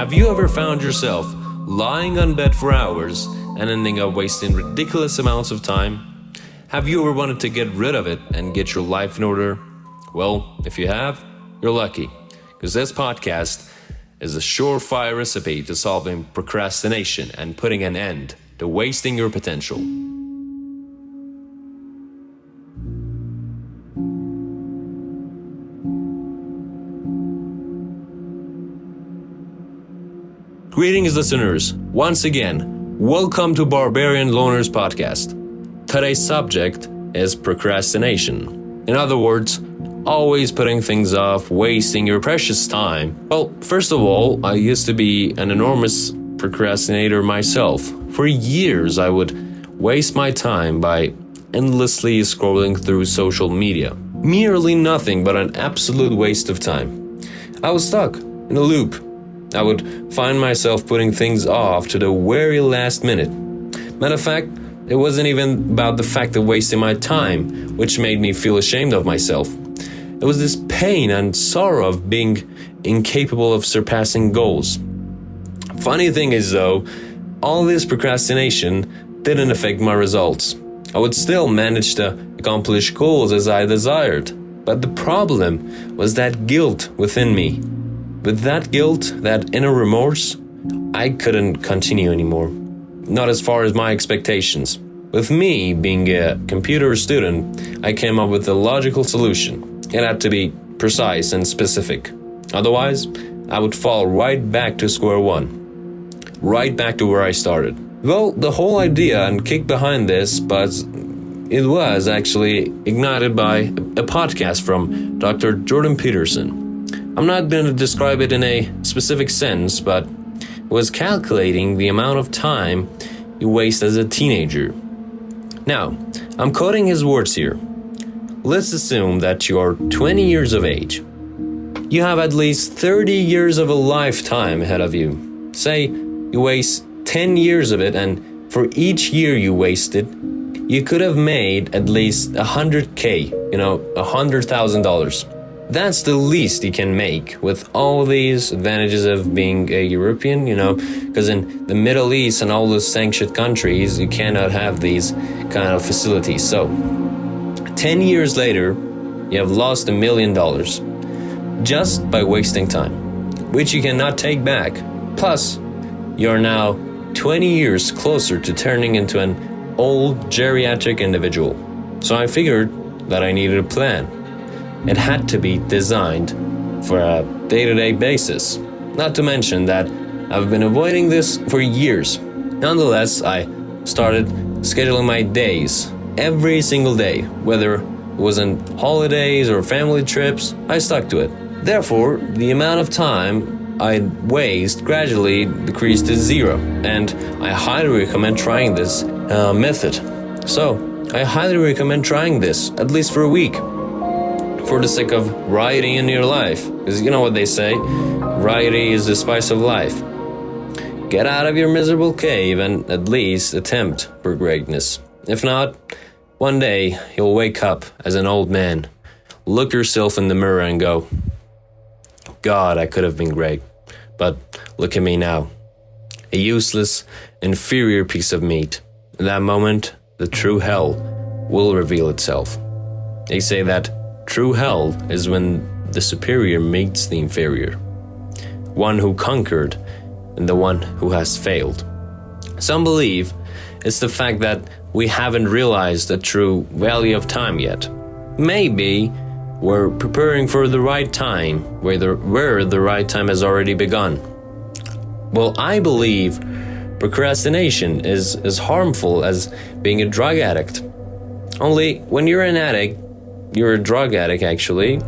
Have you ever found yourself lying on bed for hours and ending up wasting ridiculous amounts of time? Have you ever wanted to get rid of it and get your life in order? Well, if you have, you're lucky, because this podcast is a surefire recipe to solving procrastination and putting an end to wasting your potential. Greetings, listeners. Once again, welcome to Barbarian Loners Podcast. Today's subject is procrastination. In other words, always putting things off, wasting your precious time. Well, first of all, I used to be an enormous procrastinator myself. For years, I would waste my time by endlessly scrolling through social media. Merely nothing but an absolute waste of time. I was stuck in a loop. I would find myself putting things off to the very last minute. Matter of fact, it wasn't even about the fact of wasting my time, which made me feel ashamed of myself. It was this pain and sorrow of being incapable of surpassing goals. Funny thing is though, all this procrastination didn't affect my results. I would still manage to accomplish goals as I desired. But the problem was that guilt within me. With that guilt, that inner remorse, I couldn't continue anymore. Not as far as my expectations. With me being a computer student, I came up with a logical solution. It had to be precise and specific. Otherwise, I would fall right back to square one. Right back to where I started. Well, the whole idea and kick behind this, but it was actually ignited by a podcast from Dr. Jordan Peterson. I'm not going to describe it in a specific sense, but it was calculating the amount of time you waste as a teenager. Now, I'm quoting his words here. Let's assume that you are 20 years of age. You have at least 30 years of a lifetime ahead of you. Say you waste 10 years of it, and for each year you wasted, you could have made at least $100K, $100,000. That's the least you can make with all these advantages of being a European, because in the Middle East and all those sanctioned countries, you cannot have these kind of facilities. So, 10 years later, you have lost $1 million just by wasting time, which you cannot take back. Plus, you're now 20 years closer to turning into an old geriatric individual. So I figured that I needed a plan. It had to be designed for a day-to-day basis. Not to mention that I've been avoiding this for years. Nonetheless, I started scheduling my days every single day, whether it was on holidays or family trips. I stuck to it. Therefore, the amount of time I'd waste gradually decreased to zero, and I highly recommend trying this method. So, I highly recommend trying this, at least for a week. For the sake of variety in your life. Because you know what they say, variety is the spice of life. Get out of your miserable cave and at least attempt for greatness. If not, one day you'll wake up as an old man, look yourself in the mirror and go, God, I could have been great. But look at me now. A useless, inferior piece of meat. In that moment, the true hell will reveal itself. They say that true hell is when the superior meets the inferior. One who conquered and the one who has failed. Some believe it's the fact that we haven't realized the true value of time yet. Maybe we're preparing for the right time, where the right time has already begun. Well, I believe procrastination is as harmful as being a drug addict. Only when you're an addict, you're a drug addict actually,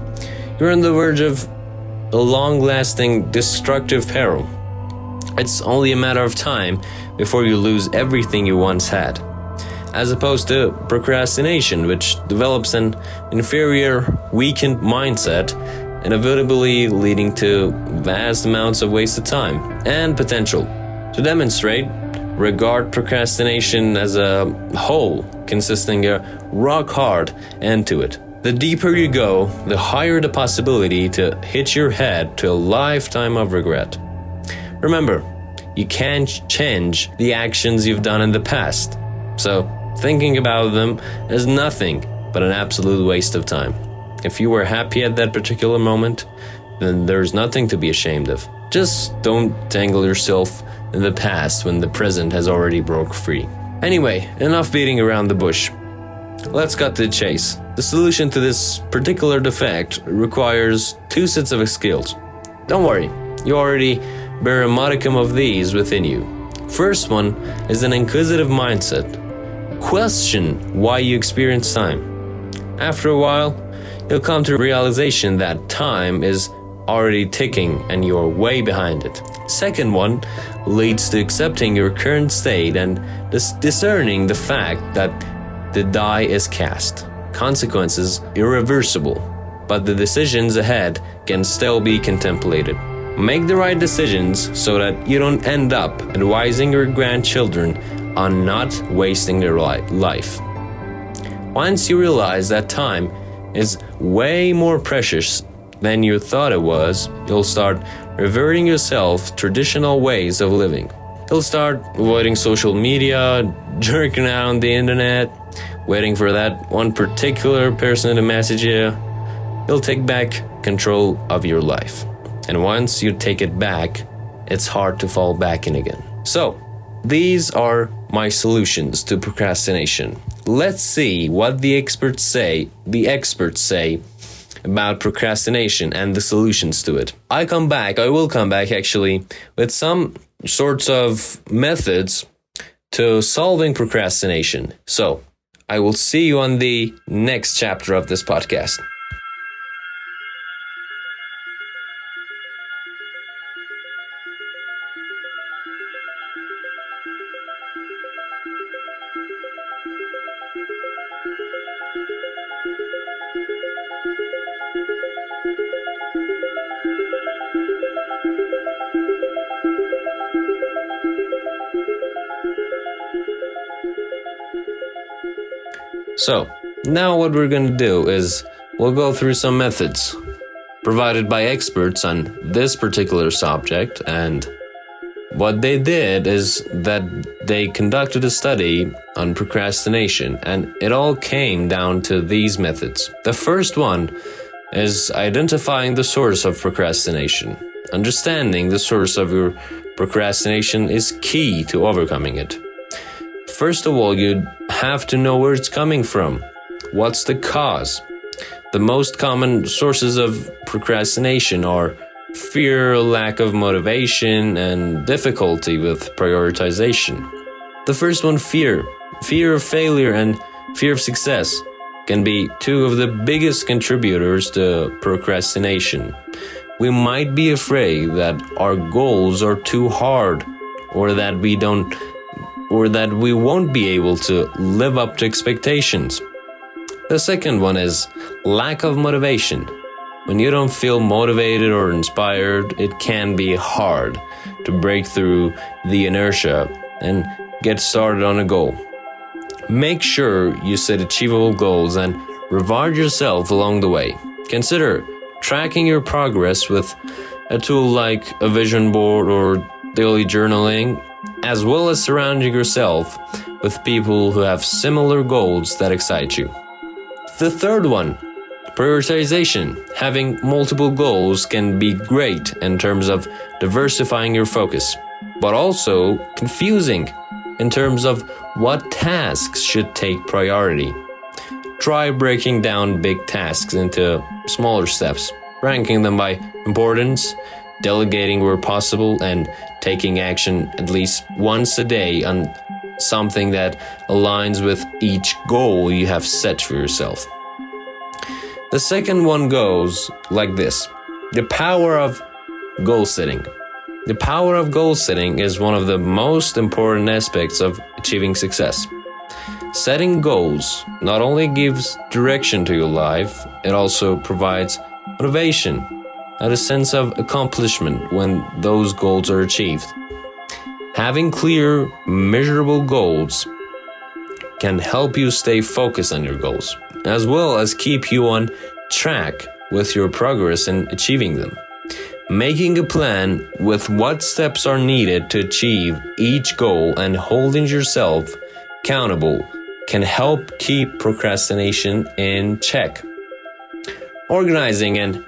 you're on the verge of a long-lasting destructive peril. It's only a matter of time before you lose everything you once had. As opposed to procrastination, which develops an inferior, weakened mindset, inevitably leading to vast amounts of wasted time and potential. To demonstrate, regard procrastination as a whole, consisting a rock-hard end to it. The deeper you go, the higher the possibility to hit your head to a lifetime of regret. Remember, you can't change the actions you've done in the past. So, thinking about them is nothing but an absolute waste of time. If you were happy at that particular moment, then there's nothing to be ashamed of. Just don't tangle yourself in the past when the present has already broke free. Anyway, enough beating around the bush. Let's cut to the chase. The solution to this particular defect requires 2 sets of skills. Don't worry, you already bear a modicum of these within you. First one is an inquisitive mindset. Question why you experience time. After a while, you'll come to the realization that time is already ticking and you're way behind it. Second one leads to accepting your current state and discerning the fact that the die is cast. Consequences irreversible, but the decisions ahead can still be contemplated. Make the right decisions so that you don't end up advising your grandchildren on not wasting their life. Once you realize that time is way more precious than you thought it was, you'll start reverting yourself to traditional ways of living. You'll start avoiding social media, jerking out on the internet, waiting for that one particular person to message you. You'll take back control of your life. And once you take it back, it's hard to fall back in again. So, these are my solutions to procrastination. Let's see what the experts say about procrastination and the solutions to it. I will come back actually with some sorts of methods to solving procrastination. So, I will see you on the next chapter of this podcast. So, now what we're going to do is we'll go through some methods provided by experts on this particular subject, and what they did is that they conducted a study on procrastination, and it all came down to these methods. The first one is identifying the source of procrastination. Understanding the source of your procrastination is key to overcoming it. First of all, you have to know where it's coming from. What's the cause? The most common sources of procrastination are fear, lack of motivation, and difficulty with prioritization. The first one, fear. Fear of failure and fear of success can be 2 of the biggest contributors to procrastination. We might be afraid that our goals are too hard, or that we won't be able to live up to expectations. The second one is lack of motivation. When you don't feel motivated or inspired, it can be hard to break through the inertia and get started on a goal. Make sure you set achievable goals and reward yourself along the way. Consider tracking your progress with a tool like a vision board or daily journaling, as well as surrounding yourself with people who have similar goals that excite you. The third one, prioritization. Having multiple goals can be great in terms of diversifying your focus, but also confusing in terms of what tasks should take priority. Try breaking down big tasks into smaller steps, ranking them by importance, delegating where possible, and taking action at least once a day on something that aligns with each goal you have set for yourself. The second one goes like this: the power of goal setting. The power of goal setting is one of the most important aspects of achieving success. Setting goals not only gives direction to your life, it also provides motivation and a sense of accomplishment when those goals are achieved. Having clear, measurable goals can help you stay focused on your goals, as well as keep you on track with your progress in achieving them. Making a plan with what steps are needed to achieve each goal and holding yourself accountable can help keep procrastination in check. Organizing and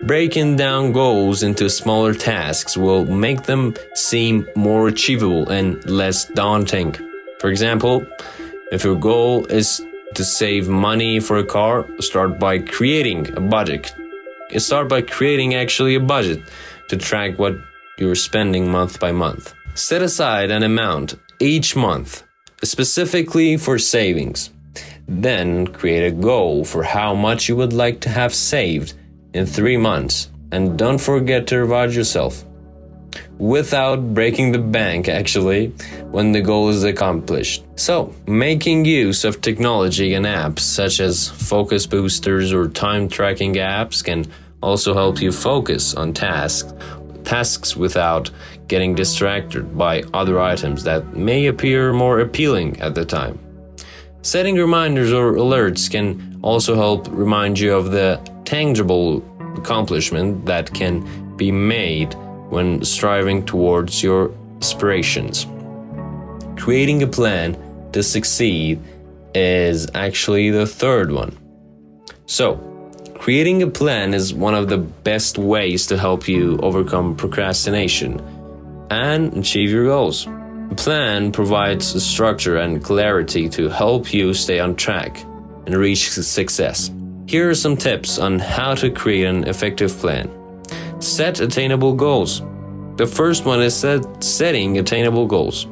breaking down goals into smaller tasks will make them seem more achievable and less daunting. For example, if your goal is to save money for a car, start by creating a budget. Start by creating actually a budget to track what you're spending month by month. Set aside an amount each month specifically for savings. Then create a goal for how much you would like to have saved in 3 months, and don't forget to reward yourself without breaking the bank actually when the goal is accomplished. So, making use of technology and apps such as focus boosters or time tracking apps can also help you focus on tasks without getting distracted by other items that may appear more appealing at the time. Setting reminders or alerts can also help remind you of the tangible accomplishment that can be made when striving towards your aspirations. Creating a plan to succeed is actually the third one. So, creating a plan is one of the best ways to help you overcome procrastination and achieve your goals. A plan provides a structure and clarity to help you stay on track and reach success. Here are some tips on how to create an effective plan. Set attainable goals. The first one is setting attainable goals.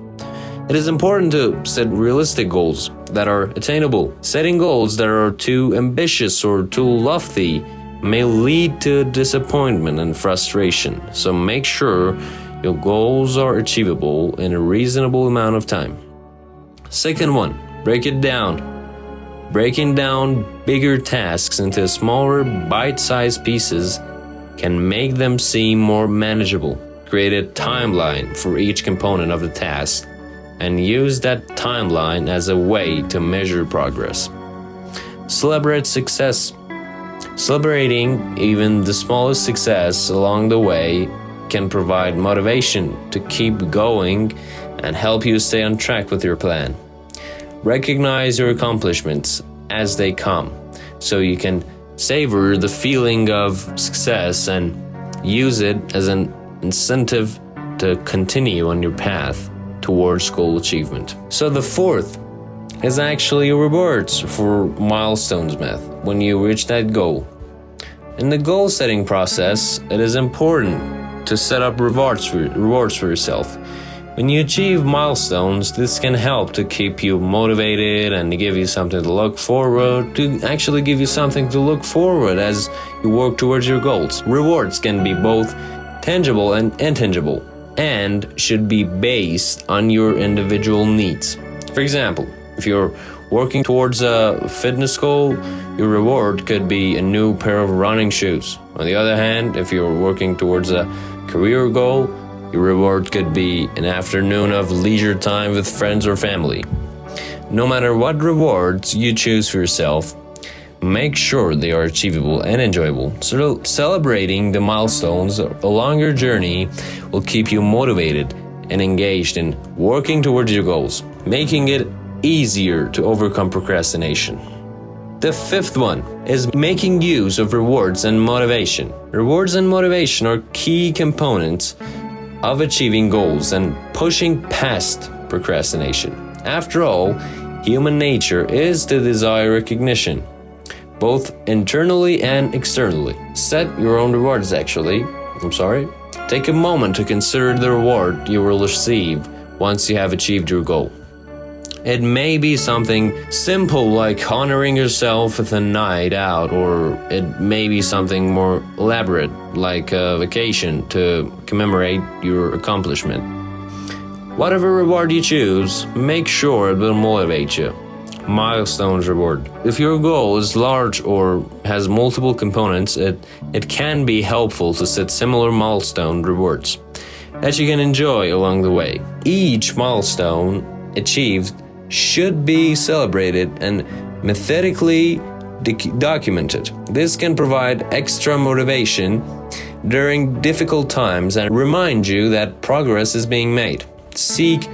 It is important to set realistic goals that are attainable. Setting goals that are too ambitious or too lofty may lead to disappointment and frustration, so make sure your goals are achievable in a reasonable amount of time. Second one, break it down. Breaking down bigger tasks into smaller, bite-sized pieces can make them seem more manageable. Create a timeline for each component of the task and use that timeline as a way to measure progress. Celebrate success. Celebrating even the smallest success along the way can provide motivation to keep going and help you stay on track with your plan. Recognize your accomplishments as they come, so you can savor the feeling of success and use it as an incentive to continue on your path towards goal achievement. So the fourth is actually rewards for milestones method when you reach that goal. In the goal setting process, it is important to set up rewards for yourself. When you achieve milestones, this can help to keep you motivated and to give you something to look forward as you work towards your goals. Rewards can be both tangible and intangible, and should be based on your individual needs. For example, if you're working towards a fitness goal, your reward could be a new pair of running shoes. On the other hand, if you're working towards a career goal, your reward could be an afternoon of leisure time with friends or family. No matter what rewards you choose for yourself, make sure they are achievable and enjoyable. So celebrating the milestones along your journey will keep you motivated and engaged in working towards your goals, making it easier to overcome procrastination. The fifth one is making use of rewards and motivation. Rewards and motivation are key components of achieving goals and pushing past procrastination. After all, human nature is to desire recognition, both internally and externally. Set your own rewards Take a moment to consider the reward you will receive once you have achieved your goal. It may be something simple like honoring yourself with a night out, or it may be something more elaborate like a vacation to commemorate your accomplishment. Whatever reward you choose, make sure it will motivate you. Milestones reward. If your goal is large or has multiple components, it can be helpful to set similar milestone rewards that you can enjoy along the way. Each milestone achieved should be celebrated and methodically documented. This can provide extra motivation during difficult times and remind you that progress is being made. Seek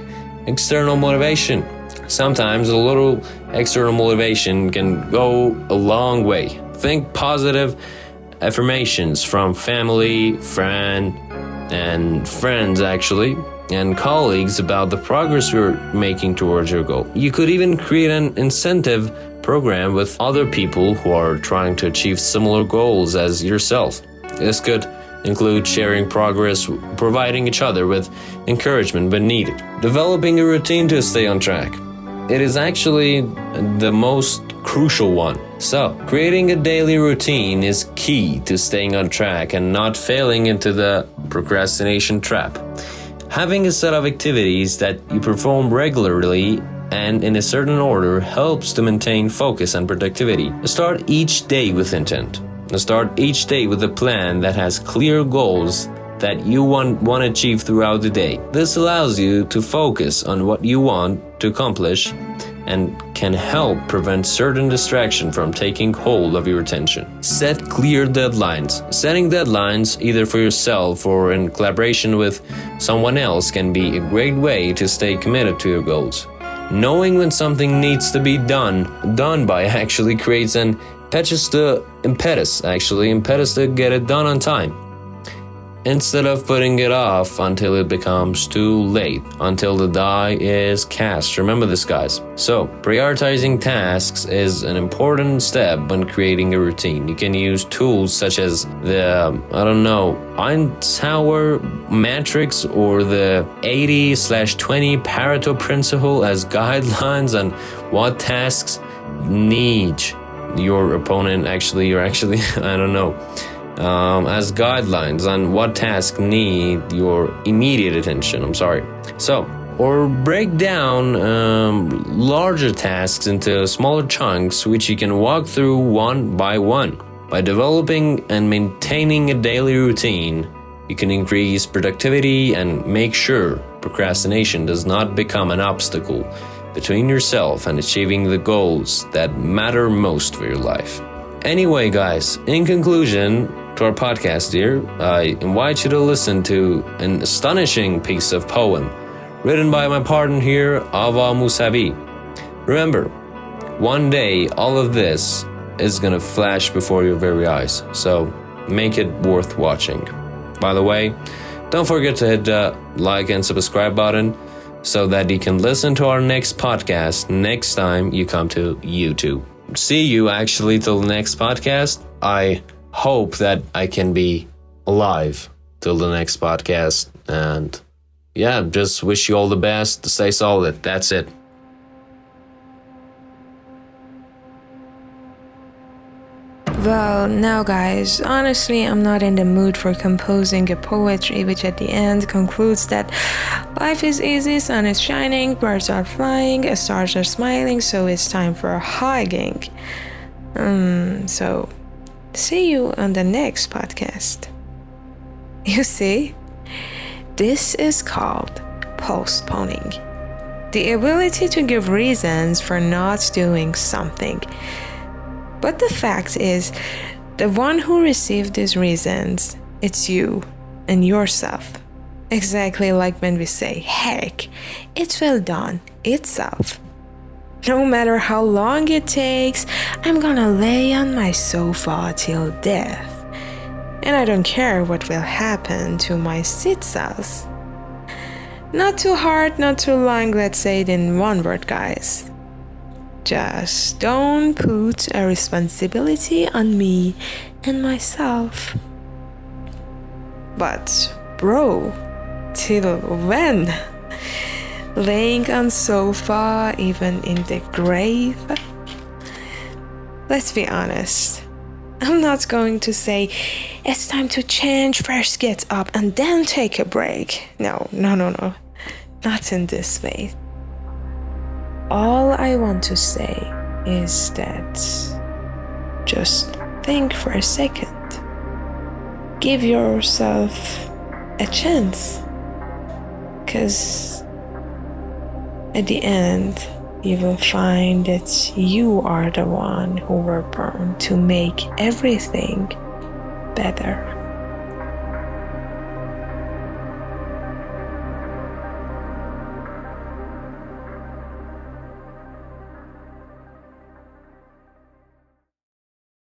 external motivation. Sometimes a little external motivation can go a long way. Think positive affirmations from family, friends actually, and colleagues about the progress you're making towards your goal. You could even create an incentive program with other people who are trying to achieve similar goals as yourself. This could include sharing progress, providing each other with encouragement when needed. Developing a routine to stay on track. It is actually the most crucial one. So, creating a daily routine is key to staying on track and not falling into the procrastination trap. Having a set of activities that you perform regularly and in a certain order helps to maintain focus and productivity. Start each day with intent. Start each day with a plan that has clear goals that you want to achieve throughout the day. This allows you to focus on what you want to accomplish and can help prevent certain distraction from taking hold of your attention. Set clear deadlines. Setting deadlines, either for yourself or in collaboration with someone else, can be a great way to stay committed to your goals. Knowing when something needs to be done by actually creates an impetus to get it done on time, instead of putting it off until it becomes too late, until the die is cast. Remember this, guys. So, prioritizing tasks is an important step when creating a routine. You can use tools such as the, Eisenhower matrix or the 80/20 Pareto principle as guidelines on what tasks need your opponent as guidelines on what tasks need your immediate attention. Or break down larger tasks into smaller chunks which you can walk through one by one. By developing and maintaining a daily routine, you can increase productivity and make sure procrastination does not become an obstacle between yourself and achieving the goals that matter most for your life. Anyway, guys, in conclusion to our podcast here, I invite you to listen to an astonishing piece of poem written by my partner here, Ava Musavi. Remember, one day all of this is gonna flash before your very eyes, so make it worth watching. By the way, don't forget to hit the like and subscribe button so that you can listen to our next podcast next time you come to YouTube. See you actually till the next podcast. I hope that I can be alive till the next podcast, and just wish you all the best. Stay solid. That's it. Well, now guys, honestly, I'm not in the mood for composing a poetry which at the end concludes that life is easy, sun is shining, birds are flying, stars are smiling, so it's time for hiking. So see you on the next podcast. You see, this is called postponing. The ability to give reasons for not doing something. But the fact is, the one who received these reasons, it's you and yourself. Exactly like when we say, heck, it's well done itself. No matter how long it takes, I'm gonna lay on my sofa till death. And I don't care what will happen to my seat cells. Not too hard, not too long, let's say it in one word, guys. Just don't put a responsibility on me and myself. But, bro, till when? Laying on sofa, even in the grave? Let's be honest. I'm not going to say, it's time to change, first get up and then take a break. No. Not in this way. All I want to say is that just think for a second. Give yourself a chance. 'Cause at the end, you will find that you are the one who were born to make everything better.